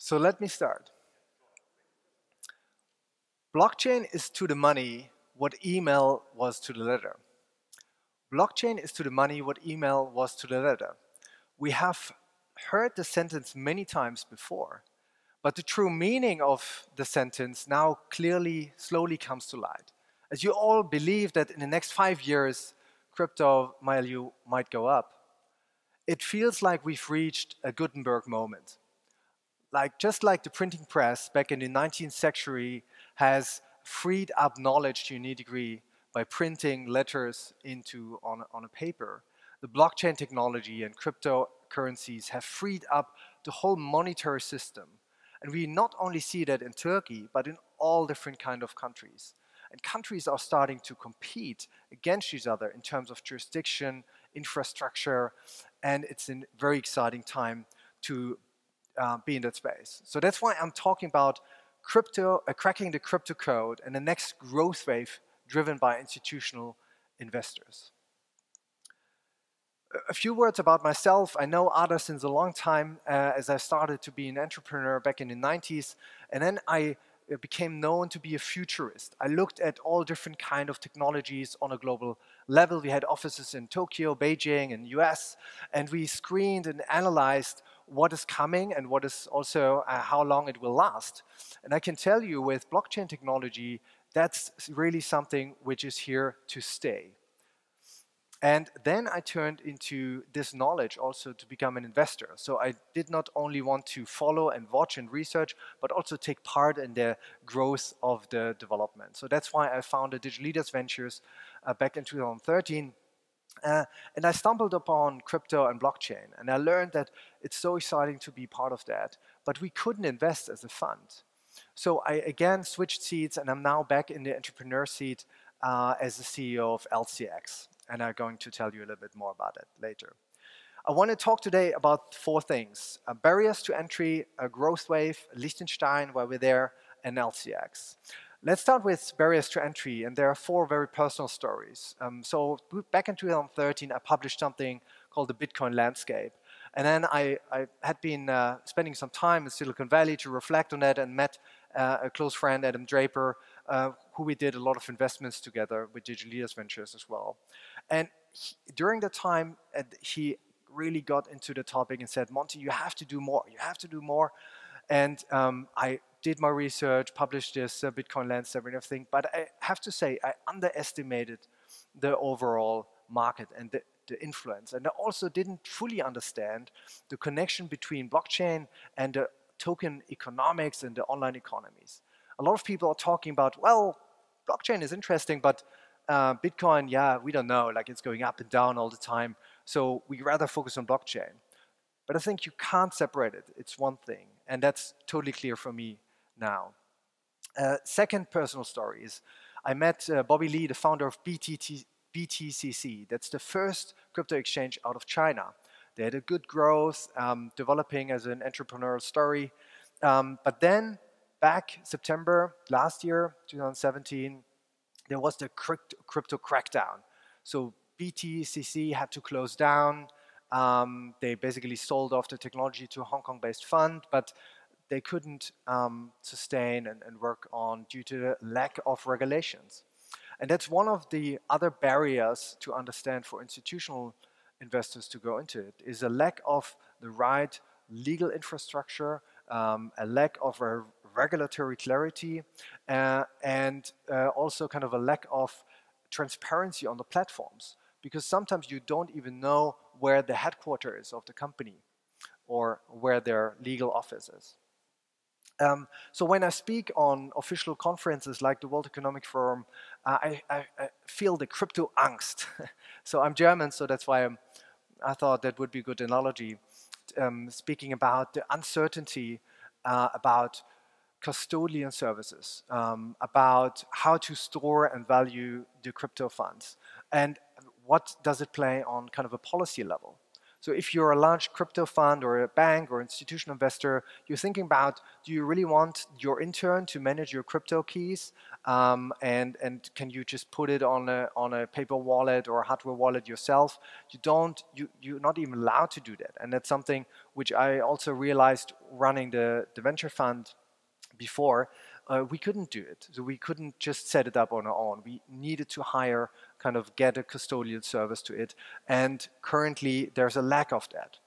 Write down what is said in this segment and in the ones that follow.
So let me start. Blockchain is to the money what email was to the letter. Blockchain is to the money what email was to the letter. We have heard the sentence many times before, but the true meaning of the sentence now clearly, slowly comes to light. As you all believe that in the next 5 years, crypto value might go up, it feels like we've reached a Gutenberg moment. Just like the printing press back in the 19th century has freed up knowledge to a new degree by printing letters on a paper, the blockchain technology and cryptocurrencies have freed up the whole monetary system. And we not only see that in Turkey, but in all different kind of countries. And countries are starting to compete against each other in terms of jurisdiction, infrastructure, and it's a very exciting time to be in that space. So that's why I'm talking about cracking the crypto code and the next growth wave driven by institutional investors. A few words about myself. I know Ada since a long time as I started to be an entrepreneur back in the 90s, and then I became known to be a futurist. I looked at all different kind of technologies on a global level. We had offices in Tokyo, Beijing, and US, and we screened and analyzed what is coming and what is also how long it will last. And I can tell you with blockchain technology, that's really something which is here to stay. And then I turned into this knowledge also to become an investor. So I did not only want to follow and watch and research, but also take part in the growth of the development. So that's why I founded Digital Leaders Ventures back in 2013. And I stumbled upon crypto and blockchain, and I learned that it's so exciting to be part of that, but we couldn't invest as a fund. So I again switched seats, and I'm now back in the entrepreneur seat as the CEO of LCX, and I'm going to tell you a little bit more about it later. I want to talk today about 4 things: barriers to entry, a growth wave, Liechtenstein, where we're there, and LCX. Let's start with barriers to entry, and there are 4 very personal stories. So back in 2013, I published something called the Bitcoin Landscape. And then I had been spending some time in Silicon Valley to reflect on that and met a close friend, Adam Draper, who we did a lot of investments together with Digital Leaders Ventures as well. And during the time, he really got into the topic and said, Monty, you have to do more. You have to do more. And I did my research, published this Bitcoin Landscape and everything, but I have to say I underestimated the overall market and the influence. And I also didn't fully understand the connection between blockchain and the token economics and the online economies. A lot of people are talking about, well, blockchain is interesting, but Bitcoin, yeah, we don't know, like it's going up and down all the time, so we rather focus on blockchain. But I think you can't separate it. It's one thing, and that's totally clear for me now. Second personal story is I met Bobby Lee, the founder of BTCC. That's the first crypto exchange out of China. They had a good growth, developing as an entrepreneurial story. But then back September last year, 2017, there was the crypto crackdown. So BTCC had to close down. They basically sold off the technology to a Hong Kong-based fund, but they couldn't sustain and work on due to the lack of regulations. And that's one of the other barriers to understand for institutional investors to go into it, is a lack of the right legal infrastructure, a lack of a regulatory clarity, and also kind of a lack of transparency on the platforms. Because sometimes you don't even know where the headquarters is of the company or where their legal office is. So when I speak on official conferences like the World Economic Forum, I feel the crypto angst. So I'm German, so that's why I thought that would be a good analogy. Speaking about the uncertainty about custodian services, about how to store and value the crypto funds, and what does it play on kind of a policy level. So if you're a large crypto fund or a bank or institutional investor, you're thinking about, do you really want your intern to manage your crypto keys? And can you just put it on a paper wallet or a hardware wallet yourself? You're not even allowed to do that. And that's something which I also realized running the venture fund before. We couldn't do it. So we couldn't just set it up on our own. We needed to hire, kind of get a custodial service to it. And currently there's a lack of that.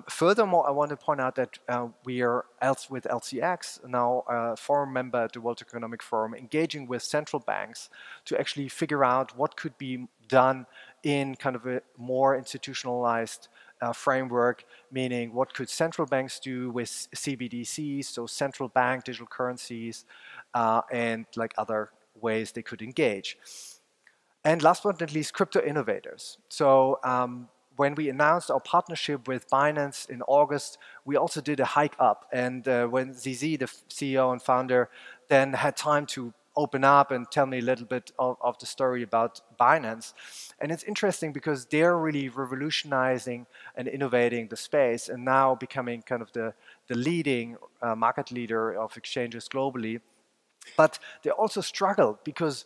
Furthermore, I want to point out that we are with LCX, now a forum member at the World Economic Forum, engaging with central banks to actually figure out what could be done in kind of a more institutionalized framework, meaning what could central banks do with CBDCs, so central bank digital currencies, and like other ways they could engage. And last but not least, crypto innovators. So when we announced our partnership with Binance in August, we also did a hike up. And when ZZ, the CEO and founder, then had time to open up and tell me a little bit of the story about Binance. And it's interesting because they're really revolutionizing and innovating the space and now becoming kind of the leading market leader of exchanges globally. But they also struggled because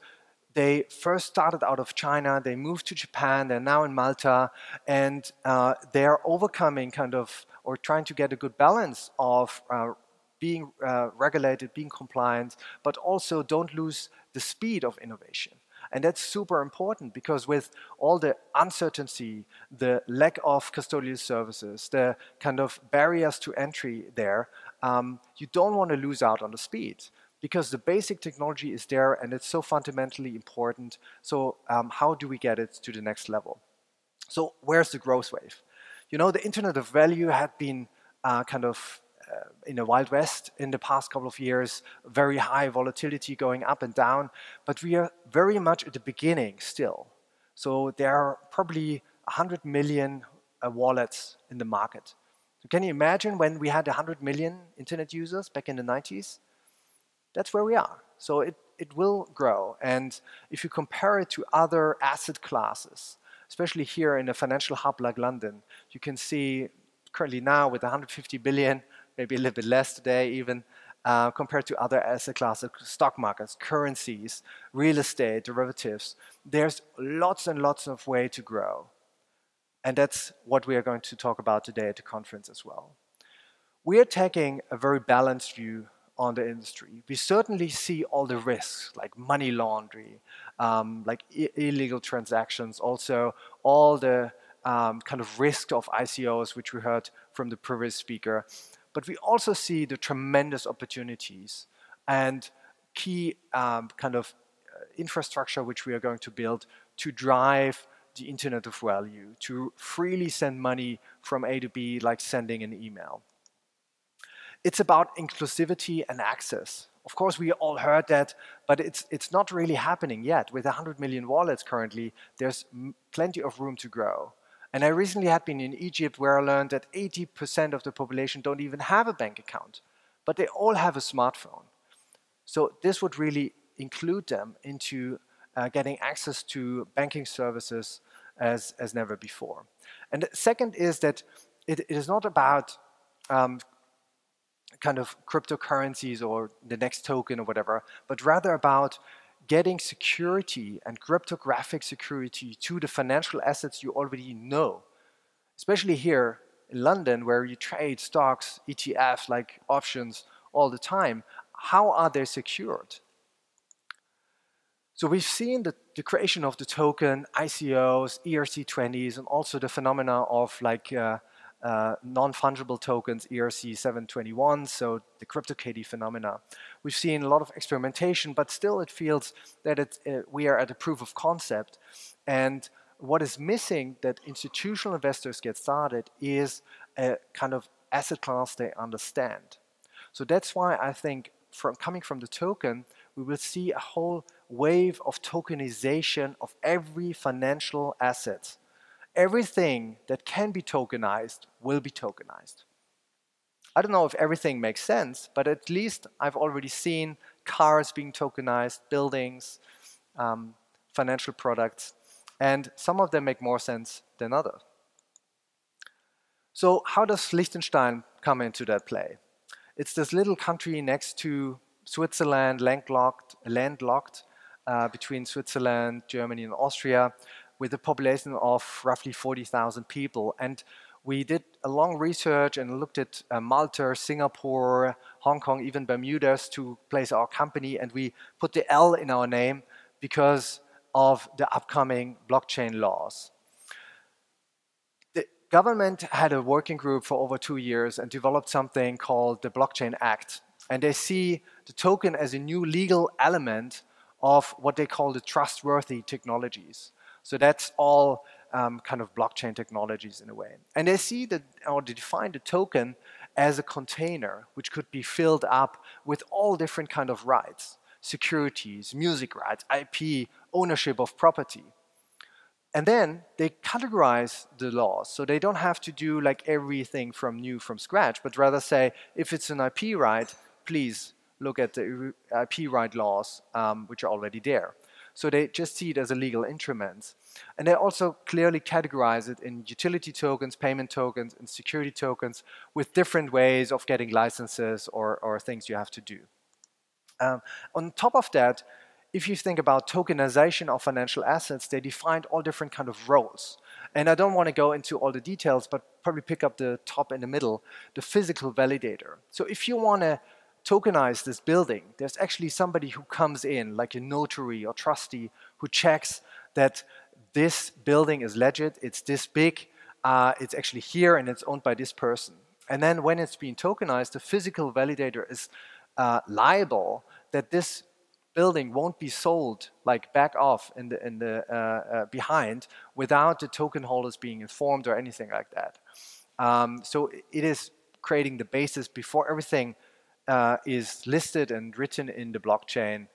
they first started out of China, they moved to Japan, they're now in Malta, and they're overcoming kind of, or trying to get a good balance of being regulated, being compliant, but also don't lose the speed of innovation. And that's super important because with all the uncertainty, the lack of custodial services, the kind of barriers to entry there, you don't want to lose out on the speed, because the basic technology is there and it's so fundamentally important. So how do we get it to the next level? So where's the growth wave? You know, the Internet of Value had been kind of in the Wild West in the past couple of years, very high volatility going up and down, but we are very much at the beginning still. So there are probably 100 million wallets in the market. So can you imagine when we had 100 million internet users back in the 90s? That's where we are. So it will grow. And if you compare it to other asset classes, especially here in a financial hub like London, you can see currently now with 150 billion, maybe a little bit less today even, compared to other asset classes, stock markets, currencies, real estate, derivatives, there's lots and lots of way to grow. And that's what we are going to talk about today at the conference as well. We are taking a very balanced view on the industry. We certainly see all the risks, like money laundering, like illegal transactions, also all the kind of risk of ICOs, which we heard from the previous speaker. But we also see the tremendous opportunities and key kind of infrastructure which we are going to build to drive the Internet of Value, to freely send money from A to B, like sending an email. It's about inclusivity and access. Of course, we all heard that, but it's not really happening yet. With 100 million wallets currently, there's plenty of room to grow. And I recently had been in Egypt where I learned that 80% of the population don't even have a bank account, but they all have a smartphone. So this would really include them into getting access to banking services as never before. And the second is that it is not about kind of cryptocurrencies or the next token or whatever, but rather about getting security and cryptographic security to the financial assets you already know. Especially here in London, where you trade stocks, ETFs, like options all the time. How are they secured? So we've seen the creation of the token, ICOs, ERC20s, and also the phenomena of like non-fungible tokens, ERC 721, so the CryptoKitty phenomena. We've seen a lot of experimentation, but still it feels that we are at a proof of concept. And what is missing that institutional investors get started is a kind of asset class they understand. So that's why I think coming from the token, we will see a whole wave of tokenization of every financial asset. Everything that can be tokenized will be tokenized. I don't know if everything makes sense, but at least I've already seen cars being tokenized, buildings, financial products, and some of them make more sense than others. So how does Liechtenstein come into that play? It's this little country next to Switzerland, landlocked between Switzerland, Germany, and Austria, with a population of roughly 40,000 people. And we did a long research and looked at Malta, Singapore, Hong Kong, even Bermudas to place our company. And we put the L in our name because of the upcoming blockchain laws. The government had a working group for over 2 years and developed something called the Blockchain Act. And they see the token as a new legal element of what they call the trustworthy technologies. So that's all kind of blockchain technologies in a way. And they see that, or they define the token as a container which could be filled up with all different kind of rights, securities, music rights, IP, ownership of property. And then they categorize the laws. So they don't have to do like everything from scratch, but rather say, if it's an IP right, please look at the IP right laws which are already there. So they just see it as a legal instrument. And they also clearly categorize it in utility tokens, payment tokens, and security tokens with different ways of getting licenses or things you have to do. On top of that, if you think about tokenization of financial assets, they defined all different kind of roles. And I don't want to go into all the details, but probably pick up the top in the middle, the physical validator. So if you want to tokenize this building, there's actually somebody who comes in, like a notary or trustee, who checks that this building is legit, it's this big, it's actually here, and it's owned by this person. And then when it's being tokenized, the physical validator is liable that this building won't be sold like back off in the behind without the token holders being informed or anything like that. So it is creating the basis before everything is listed and written in the blockchain,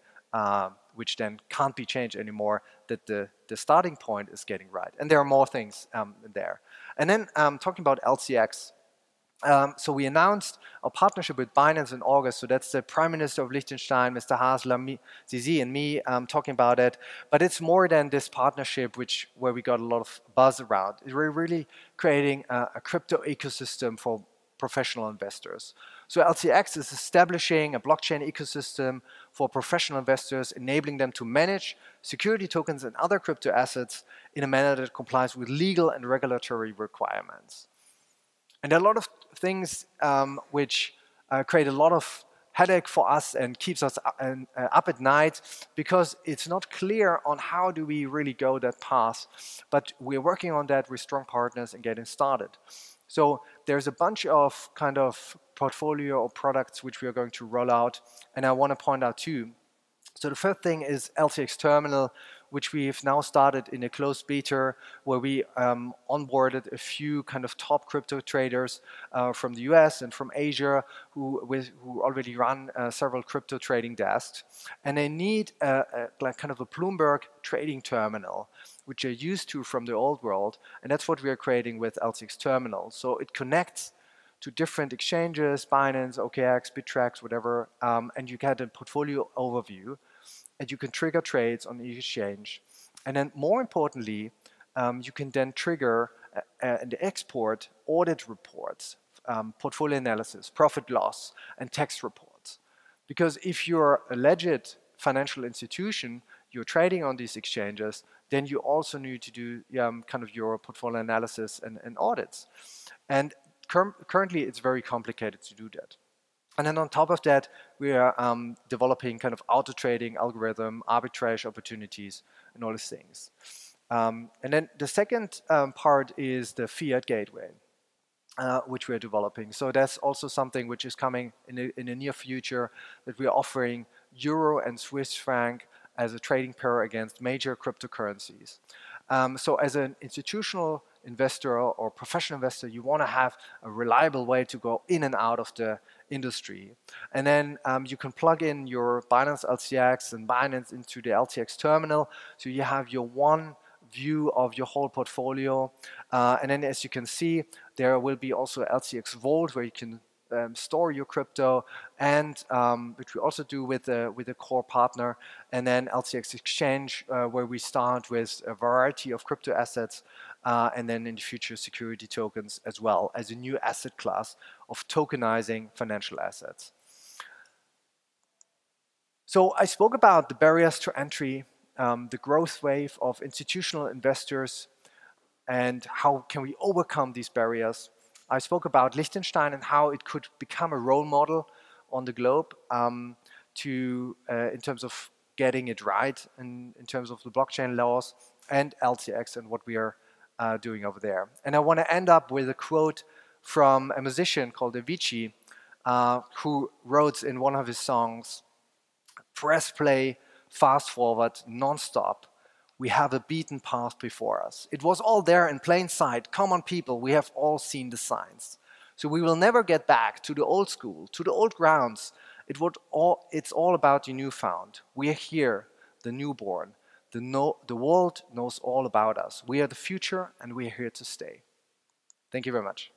which then can't be changed anymore, that the starting point is getting right. And there are more things there. And then talking about LCX. So we announced our partnership with Binance in August. So that's the Prime Minister of Liechtenstein, Mr. Hasler, Zizi, and me talking about it. But it's more than this partnership, where we got a lot of buzz around. We're really creating a crypto ecosystem for professional investors. So LCX is establishing a blockchain ecosystem for professional investors, enabling them to manage security tokens and other crypto assets in a manner that complies with legal and regulatory requirements. And there are a lot of things which create a lot of headache for us and keeps us up at night, because it's not clear on how do we really go that path. But we're working on that with strong partners and getting started. So there's a bunch of kind of portfolio or products which we are going to roll out, and I want to point out two. So the first thing is LCX Terminal, which we've now started in a closed beta, where we onboarded a few kind of top crypto traders from the US and from Asia who already run several crypto trading desks. And they need like kind of a Bloomberg trading terminal, which they're used to from the old world. And that's what we are creating with LCX Terminal. So it connects to different exchanges, Binance, OKX, Bittrex, whatever, and you get a portfolio overview, and you can trigger trades on each exchange. And then more importantly, you can then trigger and export audit reports, portfolio analysis, profit loss, and tax reports. Because if you're a legit financial institution, you're trading on these exchanges, then you also need to do kind of your portfolio analysis and audits. And currently, it's very complicated to do that. And then on top of that, we are developing kind of auto trading algorithm, arbitrage opportunities, and all these things. And then the second part is the fiat gateway, which we are developing. So that's also something which is coming in the near future, that we are offering euro and Swiss franc as a trading pair against major cryptocurrencies. So as an institutional investor or professional investor, you want to have a reliable way to go in and out of the industry. And then you can plug in your Binance LCX and Binance into the LCX terminal. So you have your one view of your whole portfolio. And then as you can see, there will be also LCX Vault, where you can store your crypto, and which we also do with a core partner, and then LCX Exchange, where we start with a variety of crypto assets and then in the future security tokens as well as a new asset class of tokenizing financial assets. So I spoke about the barriers to entry, the growth wave of institutional investors, and how can we overcome these barriers. I spoke about Liechtenstein and how it could become a role model on the globe in terms of getting it right, in terms of the blockchain laws, and LTX and what we are doing over there. And I want to end up with a quote from a musician called Avicii, who wrote in one of his songs, "Press play, fast forward, non-stop. We have a beaten path before us. It was all there in plain sight. Come on, people, we have all seen the signs. So we will never get back to the old school, to the old grounds. It's all about the newfound. We are here, the newborn. The world knows all about us. We are the future, and we are here to stay." Thank you very much.